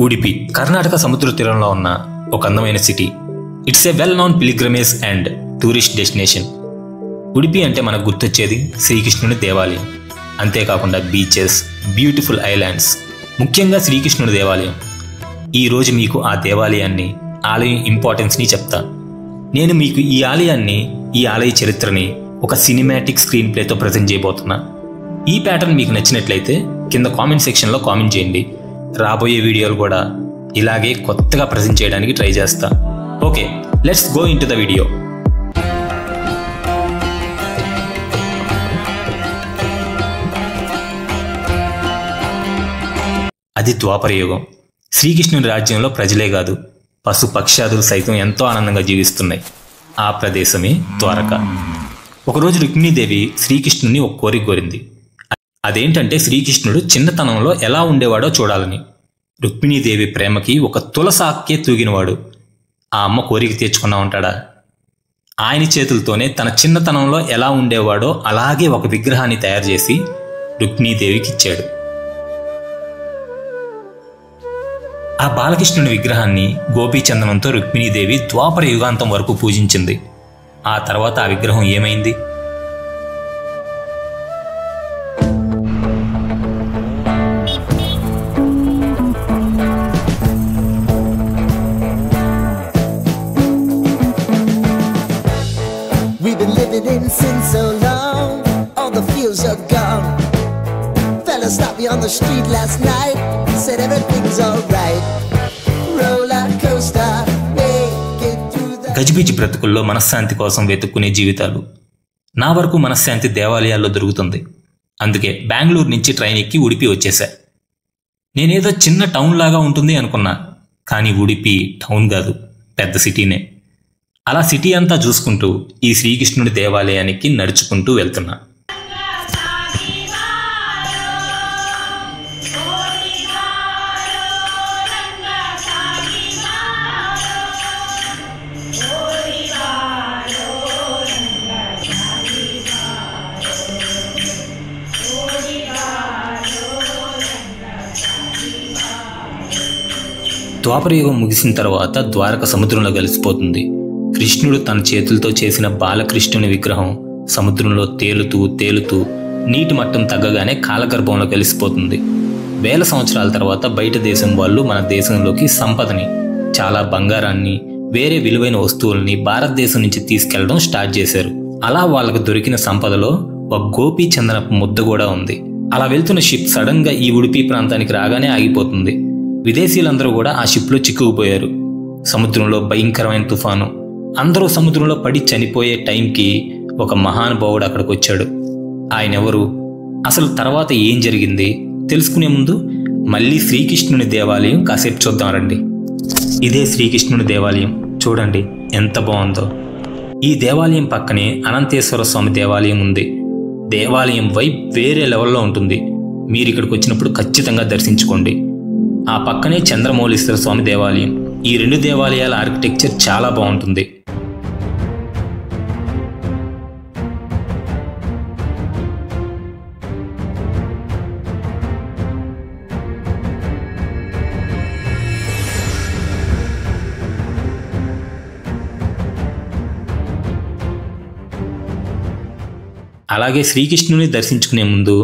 ఉడిపి కర్ణాటక సముద్ర తీరంలో ఉన్న ఒక అందమైన city. It's a well known pilgrimage and tourist destination. Udupi అంటే మనకు గుర్తొచ్చేది శ్రీకృష్ణుని దేవాలయం, అంతేకాకుండా బీచెస్, బ్యూటిఫుల్ ఐలాండ్స్, ముఖ్యంగా శ్రీకృష్ణుని దేవాలయం. ఈరోజు మీకు ఆ దేవాలయాన్ని, ఆలయం ఇంపార్టెన్స్ని చెప్తా. నేను మీకు ఈ ఆలయ చరిత్రని ఒక సినిమాటిక్ స్క్రీన్ ప్లేతో ప్రజెంట్ చేయబోతున్నా. ఈ ప్యాటర్న్ మీకు నచ్చినట్లయితే కింద కామెంట్ సెక్షన్లో కామెంట్ చేయండి. రాబోయే వీడియోలు కూడా ఇలాగే కొత్తగా ప్రజెంట్ చేయడానికి ట్రై చేస్తా. Okay, let's go in to the video. అది ద్వాపర యుగం. శ్రీకృష్ణుని రాజ్యంలో ప్రజలే కాదు, పశు పక్షాదులు సైతం ఎంతో ఆనందంగా జీవిస్తున్నాయి. ఆ ప్రదేశమే ద్వారక. ఒకరోజు రుక్మిణీదేవి శ్రీకృష్ణుని ఒక కోరిక కోరింది. అదేంటంటే శ్రీకృష్ణుడు చిన్నతనంలో ఎలా ఉండేవాడో చూడాలని. రుక్మిణీదేవి ప్రేమకి ఒక తులసాక్కే తూగినవాడు ఆ అమ్మ కోరిక తీర్చుకున్నా ఉంటాడా? ఆయన చేతులతోనే తన చిన్నతనంలో ఎలా ఉండేవాడో అలాగే ఒక విగ్రహాన్ని తయారు చేసి రుక్మిణీదేవికి ఇచ్చాడు. ఆ బాలకృష్ణుని విగ్రహాన్ని గోపీచందనంతో రుక్మిణీదేవి ద్వాపర యుగాంతం వరకు పూజించింది. ఆ తర్వాత ఆ విగ్రహం ఏమైంది? Stopped me on the street last night, said everything's alright. Roller coaster, make it through the... గజిబిజి బ్రతుకుల్లో మనశ్శాంతి కోసం వెతుక్కునే జీవితాలు. నా వరకు మనశ్శాంతి దేవాలయాల్లో దొరుకుతుంది. అందుకే బెంగళూరు నుంచి ట్రైన్ ఎక్కి ఉడిపి వచ్చేసా. నేనేదో చిన్న టౌన్ లాగా ఉంటుంది అనుకున్నా, కానీ ఉడిపి టౌన్ కాదు, పెద్ద సిటీనే. అలా సిటీ అంతా చూసుకుంటూ ఈ శ్రీకృష్ణుడి దేవాలయానికి నడుచుకుంటూ వెళ్తున్నా. ద్వాపరయుగం ముగిసిన తర్వాత ద్వారక సముద్రంలో కలిసిపోతుంది. కృష్ణుడు తన చేతులతో చేసిన బాలకృష్ణుని విగ్రహం సముద్రంలో తేలుతూ నీటి మట్టం తగ్గగానే కాలగర్భంలో కలిసిపోతుంది. వేల సంవత్సరాల తర్వాత బయట దేశం వాళ్ళు మన దేశంలోకి సంపదని, చాలా బంగారాన్ని, వేరే విలువైన వస్తువుల్ని భారతదేశం నుంచి తీసుకెళ్లడం స్టార్ట్ చేశారు. అలా వాళ్ళకు దొరికిన సంపదలో ఒక గోపీ చందనపు ముద్ద కూడా ఉంది. అలా వెళ్తున్న షిప్ సడన్ గా ఈ ఉడిపి ప్రాంతానికి రాగానే ఆగిపోతుంది. విదేశీయులందరూ కూడా ఆ షిప్లో చిక్కుకుపోయారు. సముద్రంలో భయంకరమైన తుఫాను. అందరూ సముద్రంలో పడి చనిపోయే టైంకి ఒక మహానుభావుడు అక్కడికి వచ్చాడు. ఆయన ఎవరు, అసలు తర్వాత ఏం జరిగింది తెలుసుకునే ముందు మళ్ళీ శ్రీకృష్ణుని దేవాలయం కాసేపు చూద్దాం రండి. ఇదే శ్రీకృష్ణుని దేవాలయం. చూడండి ఎంత బాగుందో. ఈ దేవాలయం పక్కనే అనంతేశ్వర స్వామి దేవాలయం ఉంది. దేవాలయం వైబ్ వేరే లెవెల్లో ఉంటుంది. మీరు ఇక్కడికి వచ్చినప్పుడు ఖచ్చితంగా దర్శించుకోండి. ఆ పక్కనే చంద్రమౌళీశ్వర స్వామి దేవాలయం. ఈ రెండు దేవాలయాల ఆర్కిటెక్చర్ చాలా బాగుంటుంది. అలాగే శ్రీకృష్ణుని దర్శించుకునే ముందు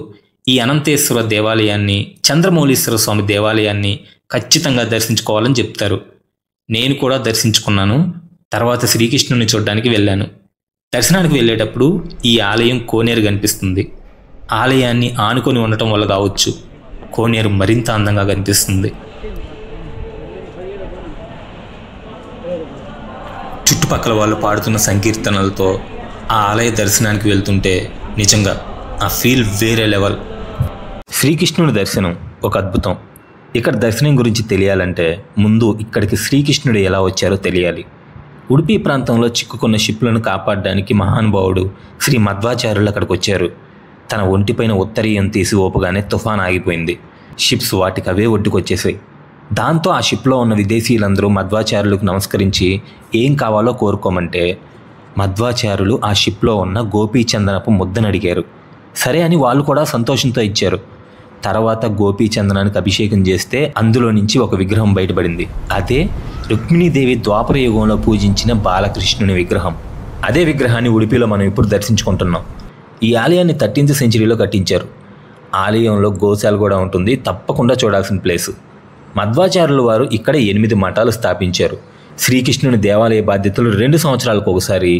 ఈ అనంతేశ్వర దేవాలయాన్ని, చంద్రమౌళీశ్వర స్వామి దేవాలయాన్ని ఖచ్చితంగా దర్శించుకోవాలని చెప్తారు. నేను కూడా దర్శించుకున్నాను. తర్వాత శ్రీకృష్ణుని చూడడానికి వెళ్ళాను. దర్శనానికి వెళ్ళేటప్పుడు ఈ ఆలయం కోనేరు కనిపిస్తుంది. ఆలయాన్ని ఆనుకొని ఉండటం వల్ల కావచ్చు, కోనేరు మరింత అందంగా కనిపిస్తుంది. చుట్టుపక్కల వాళ్ళు పాడుతున్న సంకీర్తనలతో ఆ ఆలయ దర్శనానికి వెళ్తుంటే నిజంగా ఆ ఫీల్ వేరే లెవెల్. శ్రీకృష్ణుడి దర్శనం ఒక అద్భుతం. ఇక్కడ దర్శనం గురించి తెలియాలంటే ముందు ఇక్కడికి శ్రీకృష్ణుడు ఎలా వచ్చారో తెలియాలి. ఉడిపి ప్రాంతంలో చిక్కుకున్న షిప్లను కాపాడడానికి మహానుభావుడు శ్రీ మధ్వాచార్యులు అక్కడికి వచ్చారు. తన ఒంటిపైన ఉత్తరీయం తీసి ఓపగానే తుఫాన్ ఆగిపోయింది. షిప్స్ వాటికి అవే ఒడ్డుకొచ్చేసాయి. దాంతో ఆ షిప్లో ఉన్న విదేశీయులందరూ మధ్వాచార్యులకు నమస్కరించి ఏం కావాలో కోరుకోమంటే మధ్వాచార్యులు ఆ షిప్లో ఉన్న గోపీచందనపు ముద్దను అడిగారు. సరే అని వాళ్ళు కూడా సంతోషంతో ఇచ్చారు. తర్వాత గోపీచందనానికి అభిషేకం చేస్తే అందులో నుంచి ఒక విగ్రహం బయటపడింది. అదే రుక్మిణీదేవి ద్వాపర యుగంలో పూజించిన బాలకృష్ణుని విగ్రహం. అదే విగ్రహాన్ని ఉడిపిలో మనం ఇప్పుడు దర్శించుకుంటున్నాం. ఈ ఆలయాన్ని 13th సెంచరీలో కట్టించారు. ఆలయంలో గోశాల కూడా ఉంటుంది, తప్పకుండా చూడాల్సిన ప్లేసు. మధ్వాచార్యుల వారు ఇక్కడ 8 మఠాలు స్థాపించారు. శ్రీకృష్ణుని దేవాలయ బాధ్యతలు 2 సంవత్సరాలకు ఒకసారి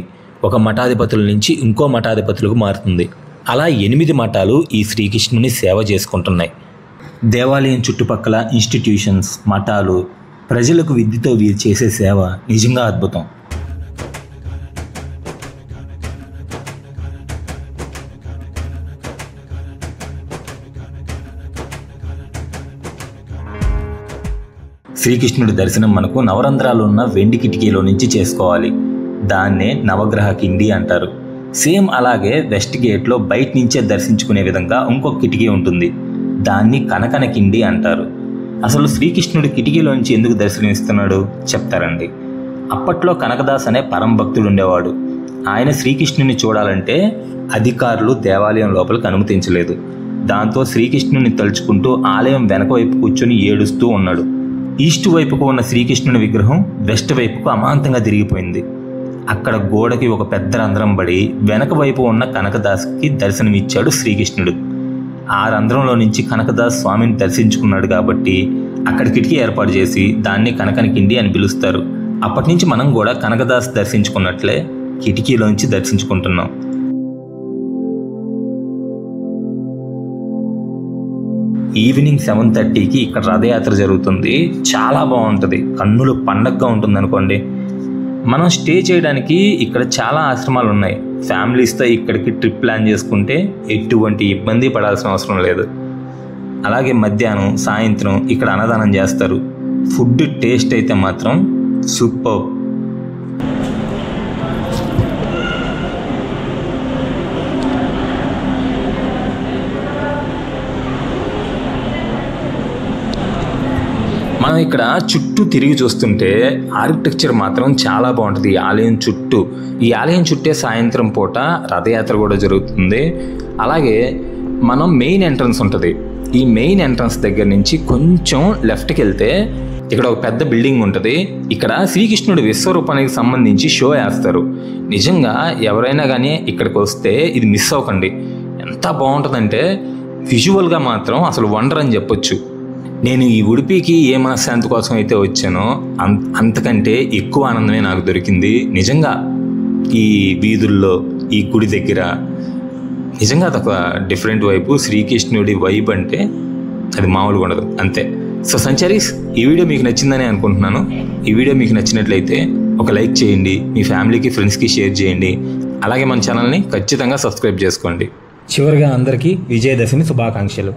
ఒక మఠాధిపతుల నుంచి ఇంకో మఠాధిపతులకు మారుతుంది. అలా 8 మఠాలు ఈ శ్రీకృష్ణుని సేవ చేసుకుంటున్నాయి. దేవాలయం చుట్టుపక్కల ఇన్స్టిట్యూషన్స్, మఠాలు, ప్రజలకు విద్యతో వీరు చేసే సేవ నిజంగా అద్భుతం. శ్రీకృష్ణుడి దర్శనం మనకు నవరంధ్రాలు ఉన్న వెండి కిటికీలో నుంచి చేసుకోవాలి. దాన్నే నవగ్రహ కిండి అంటారు. సేమ్ అలాగే వెస్ట్ గేట్లో బయట నుంచే దర్శించుకునే విధంగా ఇంకొక కిటికీ ఉంటుంది. దాన్ని కనకన కిండి అంటారు. అసలు శ్రీకృష్ణుడు కిటికీలోంచి ఎందుకు దర్శనమిస్తున్నాడు చెప్తారండి. అప్పట్లో కనకదాస్ అనే పరంభక్తుడు ఉండేవాడు. ఆయన శ్రీకృష్ణుని చూడాలంటే అధికారులు దేవాలయం లోపలికి అనుమతించలేదు. దాంతో శ్రీకృష్ణుని తలుచుకుంటూ ఆలయం వెనక వైపు కూర్చొని ఏడుస్తూ ఉన్నాడు. ఈస్ట్ వైపుకు ఉన్న శ్రీకృష్ణుని విగ్రహం వెస్ట్ వైపుకు అమాంతంగా తిరిగిపోయింది. అక్కడ గోడకి ఒక పెద్ద రంధ్రం పడి వెనక వైపు ఉన్న కనకదాస్కి దర్శనమిచ్చాడు శ్రీకృష్ణుడు. ఆ రంధ్రంలో నుంచి కనకదాస్ స్వామిని దర్శించుకున్నాడు కాబట్టి అక్కడ కిటికీ ఏర్పాటు చేసి దాన్ని కనకన కిండి అని పిలుస్తారు. అప్పటి నుంచి మనం కూడా కనకదాస్ దర్శించుకున్నట్లే కిటికీలోంచి దర్శించుకుంటున్నాం. ఈవినింగ్ 7:30కి ఇక్కడ రథయాత్ర జరుగుతుంది. చాలా బాగుంటుంది, కన్నులు పండగగా ఉంటుంది అనుకోండి. మనం స్టే చేయడానికి ఇక్కడ చాలా ఆశ్రమాలు ఉన్నాయి. ఫ్యామిలీస్తో ఇక్కడికి ట్రిప్ ప్లాన్ చేసుకుంటే ఎటువంటి ఇబ్బంది పడాల్సిన అవసరం లేదు. అలాగే మధ్యాహ్నం, సాయంత్రం ఇక్కడ అన్నదానం చేస్తారు. ఫుడ్ టేస్ట్ అయితే మాత్రం సూపర్. మనం ఇక్కడ చుట్టూ తిరిగి చూస్తుంటే ఆర్కిటెక్చర్ మాత్రం చాలా బాగుంటుంది. ఈ ఆలయం చుట్టే సాయంత్రం పూట రథయాత్ర కూడా జరుగుతుంది. అలాగే మనం మెయిన్ ఎంట్రన్స్ ఉంటుంది. ఈ మెయిన్ ఎంట్రన్స్ దగ్గర నుంచి కొంచెం లెఫ్ట్కి వెళ్తే ఇక్కడ ఒక పెద్ద బిల్డింగ్ ఉంటుంది. ఇక్కడ శ్రీకృష్ణుడి విశ్వరూపానికి సంబంధించి షో వేస్తారు. నిజంగా ఎవరైనా కానీ ఇక్కడికి వస్తే ఇది మిస్ అవ్వకండి. ఎంత బాగుంటుందంటే విజువల్గా మాత్రం అసలు వండర్ అని చెప్పొచ్చు. నేను ఈ ఉడిపికి ఏ మనశ్శాంతి కోసం అయితే వచ్చానో అంతకంటే ఎక్కువ ఆనందమే నాకు దొరికింది. నిజంగా ఈ వీధుల్లో, ఈ గుడి దగ్గర నిజంగా అదొక డిఫరెంట్ వైపు. శ్రీకృష్ణుడి వైబ్ అంటే అది మామూలుగా ఉండదు, అంతే. సో సంచారీస్, ఈ వీడియో మీకు నచ్చిందని అనుకుంటున్నాను. ఈ వీడియో మీకు నచ్చినట్లయితే ఒక లైక్ చేయండి, మీ ఫ్యామిలీకి, ఫ్రెండ్స్కి షేర్ చేయండి. అలాగే మన ఛానల్ని ఖచ్చితంగా సబ్స్క్రైబ్ చేసుకోండి. చివరిగా అందరికీ విజయదశమి శుభాకాంక్షలు.